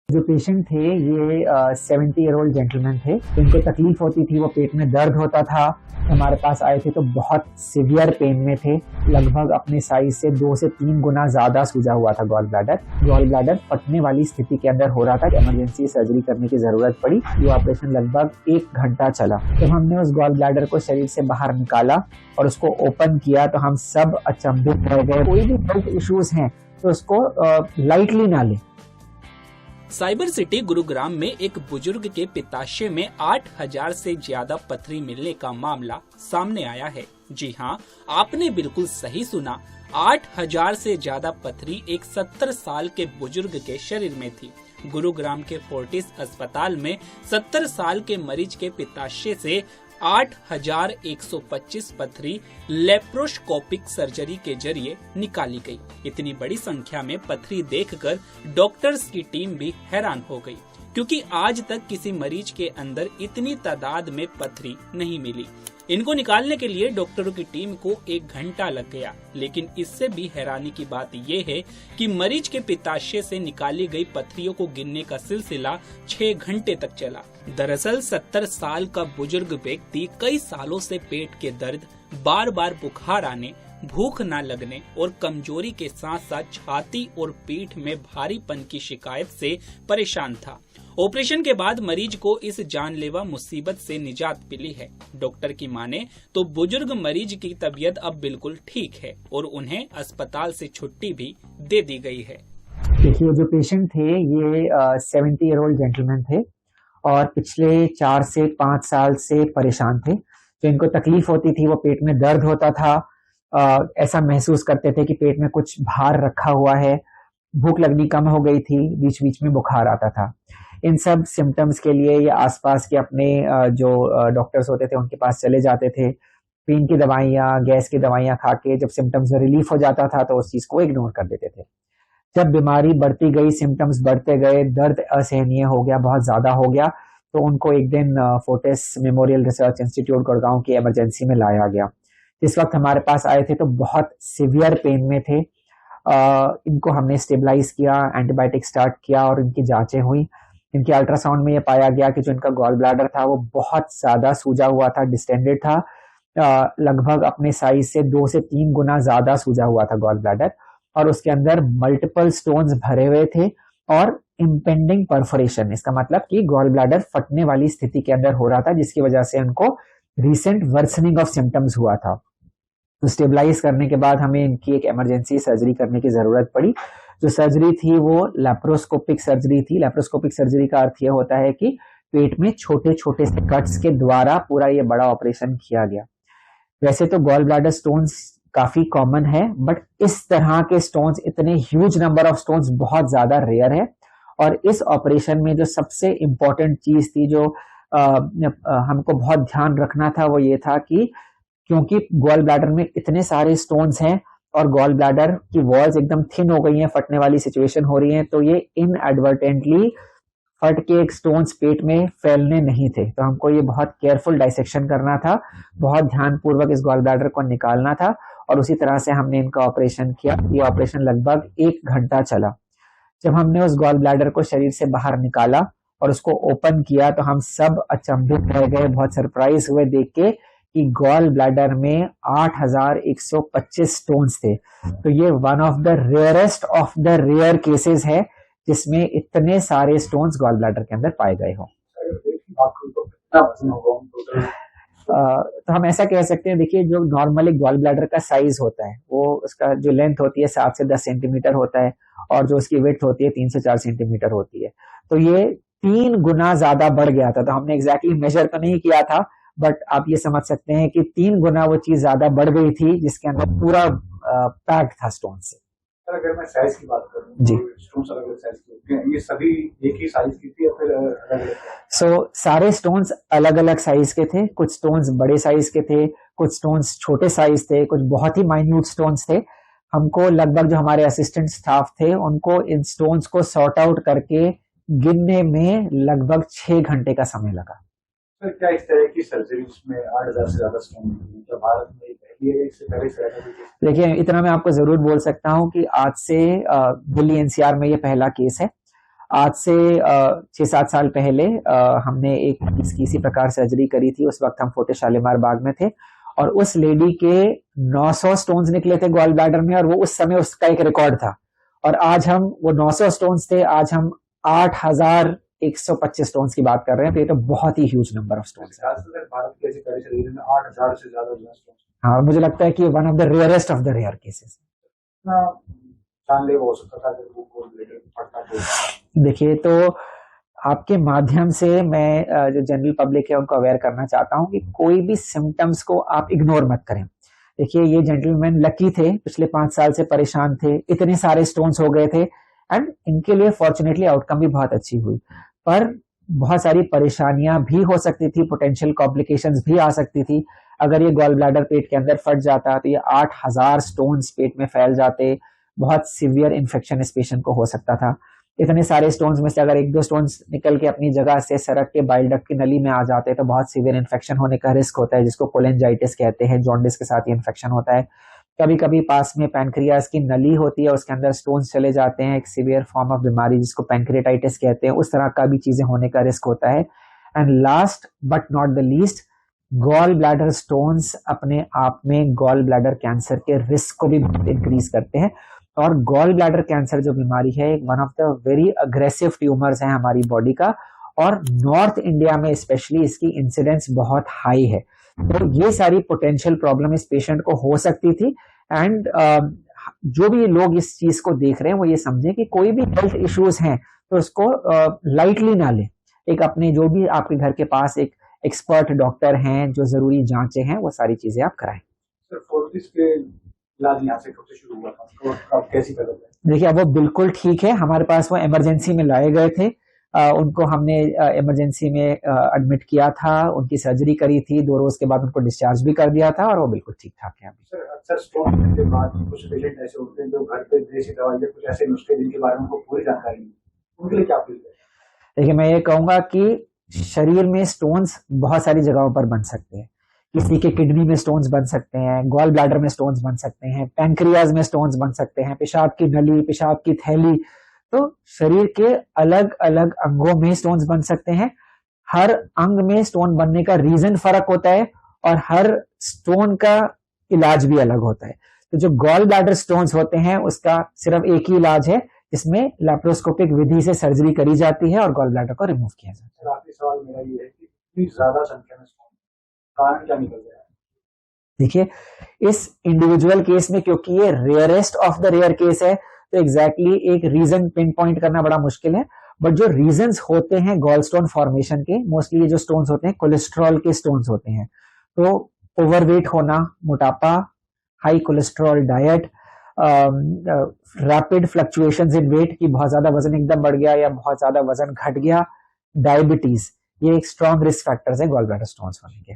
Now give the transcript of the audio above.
जो पेशेंट थे ये 70 ईयर ओल्ड जेंटलमैन थे। इनको तकलीफ होती थी, वो पेट में दर्द होता था। हमारे पास आए थे तो बहुत सिवियर पेन में थे। लगभग अपने साइज से 2 से 3 गुना ज्यादा सूजा हुआ था गॉल ब्लैडर फटने वाली स्थिति के अंदर हो रहा था। इमरजेंसी सर्जरी करने की जरूरत पड़ी। ये ऑपरेशन लगभग 1 घंटा चला। जब हमने उस गॉल ब्लैडर को शरीर से बाहर निकाला और उसको ओपन किया तो हम सब अचंभित रह गए। कोई भी हेल्थ इश्यूज हैं तो उसको लाइटली ना लें। साइबर सिटी गुरुग्राम में एक बुजुर्ग के पित्ताशय में 8,000 से ज्यादा पथरी मिलने का मामला सामने आया है। जी हाँ, आपने बिल्कुल सही सुना। 8,000 से ज्यादा पथरी एक 70 साल के बुजुर्ग के शरीर में थी। गुरुग्राम के फोर्टिस अस्पताल में 70 साल के मरीज के पित्ताशय से 8,125 पथरी लेप्रोस्कोपिक सर्जरी के जरिए निकाली गई। इतनी बड़ी संख्या में पथरी देखकर डॉक्टर्स की टीम भी हैरान हो गई, क्योंकि आज तक किसी मरीज के अंदर इतनी तादाद में पथरी नहीं मिली। इनको निकालने के लिए डॉक्टरों की टीम को 1 घंटा लग गया। लेकिन इससे भी हैरानी की बात ये है कि मरीज के पित्ताशय से निकाली गई पथरियों को गिनने का सिलसिला 6 घंटे तक चला। दरअसल 70 साल का बुजुर्ग व्यक्ति कई सालों से पेट के दर्द, बार बार बुखार आने, भूख न लगने और कमजोरी के साथ साथ छाती और पीठ में भारीपन की शिकायत से परेशान था। ऑपरेशन के बाद मरीज को इस जानलेवा मुसीबत से निजात मिली है। डॉक्टर की माने तो बुजुर्ग मरीज की तबीयत अब बिल्कुल ठीक है और उन्हें अस्पताल से छुट्टी भी दे दी गई है। देखिए, जो पेशेंट थे ये 70 ईयर ओल्ड जेंटलमैन थे और पिछले 4 से 5 साल से परेशान थे। जो इनको तकलीफ होती थी, वो पेट में दर्द होता था। ऐसा महसूस करते थे कि पेट में कुछ भार रखा हुआ है। भूख लगनी कम हो गई थी, बीच बीच में बुखार आता था। इन सब सिम्टम्स के लिए ये आसपास के अपने जो डॉक्टर्स होते थे उनके पास चले जाते थे। पेन की दवाइयाँ, गैस की दवाइयाँ खा के जब सिम्टम्स में रिलीफ हो जाता था तो उस चीज को इग्नोर कर देते थे। जब बीमारी बढ़ती गई, सिम्टम्स बढ़ते गए, दर्द असहनीय हो गया, बहुत ज्यादा हो गया, तो उनको एक दिन Fortis memorial research institute Gurgaon की इमरजेंसी में लाया गया। इस वक्त हमारे पास आए थे तो बहुत सिवियर पेन में थे। इनको हमने स्टेबलाइज किया, एंटीबायोटिक स्टार्ट किया और इनकी जांचें हुई। इनके अल्ट्रासाउंड में ये पाया गया कि जो इनका गॉल ब्लैडर था वो बहुत ज्यादा सूजा हुआ था, डिस्टेंडेड था। लगभग अपने साइज से 2 से 3 गुना ज्यादा सूजा हुआ था गॉल ब्लैडर और उसके अंदर मल्टीपल स्टोन्स भरे हुए थे और इम्पेंडिंग परफोरेशन। इसका मतलब कि गॉल ब्लैडर फटने वाली स्थिति के अंदर हो रहा था, जिसकी वजह से उनको रिसेंट वर्सनिंग ऑफ सिम्टम्स हुआ था। तो स्टेबलाइज करने के बाद हमें इनकी एक इमरजेंसी सर्जरी करने की जरूरत पड़ी। जो सर्जरी थी वो लैप्रोस्कोपिक सर्जरी थी। लैप्रोस्कोपिक सर्जरी का अर्थ यह होता है कि पेट में छोटे छोटे से कट्स के द्वारा पूरा ये बड़ा ऑपरेशन किया गया। वैसे तो गॉल ब्लैडर स्टोन्स काफी कॉमन है, बट इस तरह के स्टोन्स, इतने ह्यूज नंबर ऑफ स्टोन्स बहुत ज्यादा रेयर है। और इस ऑपरेशन में जो सबसे इम्पोर्टेंट चीज थी, जो हमको बहुत ध्यान रखना था, वो ये था कि क्योंकि गॉल ब्लैडर में इतने सारे स्टोन्स हैं और गॉल ब्लैडर की वॉल्स एकदम थिन हो गई हैं, फटने वाली सिचुएशन हो रही है, तो ये इनएडवर्टेंटली फट के एक स्टोन्स पेट में फैलने नहीं थे। तो हमको ये बहुत केयरफुल डाइसेक्शन करना था, बहुत ध्यानपूर्वक इस गॉल ब्लैडर को निकालना था और उसी तरह से हमने इनका ऑपरेशन किया। ये ऑपरेशन लगभग 1 घंटा चला। जब हमने उस गॉल ब्लैडर को शरीर से बाहर निकाला और उसको ओपन किया तो हम सब अचंभित रह गए, बहुत सरप्राइज हुए देख के कि गॉल ब्लैडर में 8,125 स्टोन्स थे। तो ये one of the rarest of the rare cases है जिसमें इतने सारे स्टोन्स गॉल ब्लैडर के अंदर पाए गए हों। तो हम ऐसा कह सकते हैं, देखिए, जो नॉर्मली गॉल ब्लैडर का साइज होता है वो उसका जो लेंथ होती है 7 से 10 सेंटीमीटर होता है और जो उसकी विड्थ होती है 3 से 4 सेंटीमीटर होती है। तो ये 3 गुना ज्यादा बढ़ गया था। तो हमने एग्जैक्टली मेजर तो नहीं किया था, बट आप ये समझ सकते हैं कि 3 गुना वो चीज ज्यादा बढ़ गई थी, जिसके अंदर पूरा पैक्ड था स्टोन से। अगर मैं साइज की बात करूं जी, तो स्टोन्स अलग अलग साइज के होते हैं, ये सभी एक ही साइज की थी या फिर अलग अलग? सारे स्टोन्स अलग अलग साइज के थे। कुछ स्टोन्स बड़े साइज के थे, कुछ स्टोन्स छोटे साइज थे, कुछ बहुत ही माइन्यूट स्टोन्स थे। हमको लगभग, जो हमारे असिस्टेंट स्टाफ थे, उनको इन स्टोन्स को सॉर्ट आउट करके गिनने में लगभग 6 घंटे का समय लगा। सर, क्या इस तरह की सर्जरीज में 8,000 से ज्यादा स्टोन मतलब भारत में पहली है, इससे पहले से ज्यादा? देखिए, इतना मैं आपको जरूर बोल सकता हूँ कि आज से दिल्ली एनसीआर में ये पहला केस है। आज से 6-7 साल पहले हमने एक इसकी इसी प्रकार सर्जरी करी थी। उस वक्त हम फोर्टिस शालीमार बाग में थे और उस लेडी के 900 स्टोन्स निकले थे गॉल ब्लैडर में, और वो उस समय उसका एक रिकॉर्ड था। और आज हम, वो 900 स्टोन्स थे, आज हम 8,125 स्टोन्स की बात कर रहे हैं। तो ये तो बहुत ही ह्यूज नंबर ऑफ स्टोन्स है। भारत के ऐसे बड़े शरीर में 8,000 से ज्यादा स्टोन, हाँ, मुझे लगता है कि one of the rarest of the rare cases. जानलेवा हो सकता था अगर वो गोल्ड ब्लैडर फटता तो। देखिए, तो आपके माध्यम से मैं जो जनरल पब्लिक है उनको अवेयर करना चाहता हूँ कि कोई भी सिम्टम्स को आप इग्नोर मत करें। देखिए, ये जेंटलमैन लकी थे, पिछले 5 साल से परेशान थे, इतने सारे स्टोन्स हो गए थे एंड इनके लिए फॉर्चुनेटली आउटकम भी बहुत अच्छी हुई। पर बहुत सारी परेशानियां भी हो सकती थी, पोटेंशियल कॉम्प्लिकेशंस भी आ सकती थी। अगर ये गॉल ब्लैडर पेट के अंदर फट जाता तो ये 8,000 स्टोन्स पेट में फैल जाते, बहुत सीवियर इन्फेक्शन इस पेशेंट को हो सकता था। इतने सारे स्टोन्स में से अगर 1-2 स्टोन्स निकल के अपनी जगह से सरक के बाइल डक्ट की नली में आ जाते हैं तो बहुत सीवियर इन्फेक्शन होने का रिस्क होता है, जिसको कोलेंजाइटिस कहते हैं। जॉन्डिस के साथ ये इन्फेक्शन होता है। कभी कभी पास में पैनक्रियास की नली होती है, उसके अंदर स्टोन्स चले जाते हैं, एक सीवियर फॉर्म ऑफ बीमारी जिसको पैनक्रियाटाइटिस कहते हैं, उस तरह का भी चीजें होने का रिस्क होता है। And last but not the least, gall bladder stones अपने आप में गॉल ब्लैडर कैंसर के रिस्क को भी इंक्रीज करते हैं। और गॉल ब्लैडर कैंसर जो बीमारी है, one of the very aggressive tumours है हमारी बॉडी का, और नॉर्थ इंडिया में स्पेशली इसकी इंसिडेंस बहुत हाई है। तो ये सारी पोटेंशियल प्रॉब्लम इस पेशेंट को हो सकती थी। एंड जो भी लोग इस चीज को देख रहे हैं वो ये समझें कि कोई भी हेल्थ इश्यूज हैं तो उसको लाइटली ना लें। एक अपने जो भी आपके घर के पास एक एक्सपर्ट डॉक्टर हैं, जो जरूरी जांचें हैं, वो सारी चीजें आप कराएं। सर, फोर्टिस के इलाज यहाँ से कब से शुरू हुआ था तो अब कैसी पहले? देखिए, अब वो बिल्कुल ठीक है। हमारे पास वो इमरजेंसी में लाए गए थे। उनको हमने इमरजेंसी में एडमिट किया था, उनकी सर्जरी करी थी, 2 रोज के बाद उनको डिस्चार्ज भी कर दिया था और वो बिल्कुल ठीक ठाक है अभी। सर, अक्सर स्ट्रोक के बाद कुछ पेशेंट ऐसे होते हैं जो घर पे देसी दवाई या कुछ ऐसे नुस्खे जिनके बारे में उनको पूरी जानकारी नहीं, उनके लिए क्या फील है? देखिए, मैं ये कहूंगा कि शरीर में स्टोन्स बहुत सारी जगहों पर बन सकते हैं। किसी के किडनी में स्टोन्स बन सकते हैं, गॉल ब्लैडर में स्टोन्स बन सकते हैं, पैनक्रियाज में स्टोन्स बन सकते हैं, पेशाब की नली, पेशाब की थैली। तो शरीर के अलग अलग अंगों में स्टोन्स बन सकते हैं। हर अंग में स्टोन बनने का रीजन फर्क होता है और हर स्टोन का इलाज भी अलग होता है। तो जो गॉल ब्लैडर स्टोन्स होते हैं उसका सिर्फ एक ही इलाज है, जिसमें लैप्रोस्कोपिक विधि से सर्जरी करी जाती है और गॉल ब्लैडर को रिमूव किया जाता है। आखिरी सवाल मेरा ये है कि इतनी ज्यादा संख्या में कारण क्या निकल गया है? देखिए, इस इंडिविजुअल केस में क्योंकि ये rarest of the rare case है तो एग्जैक्टली एक रीजन पिन पॉइंट करना बड़ा मुश्किल है। बट जो रीजंस होते हैं गॉल स्टोन फॉर्मेशन के, मोस्टली ये जो स्टोन्स होते हैं कोलेस्ट्रॉल के स्टोन्स होते हैं। तो ओवरवेट होना, मोटापा, high cholesterol diet, rapid fluctuations in weight कि बहुत ज्यादा वजन एकदम बढ़ गया या बहुत ज्यादा वजन घट गया, डायबिटीज, ये एक स्ट्रॉन्ग रिस्क फैक्टर्स है गॉल ब्लैडर स्टोन्स होने के।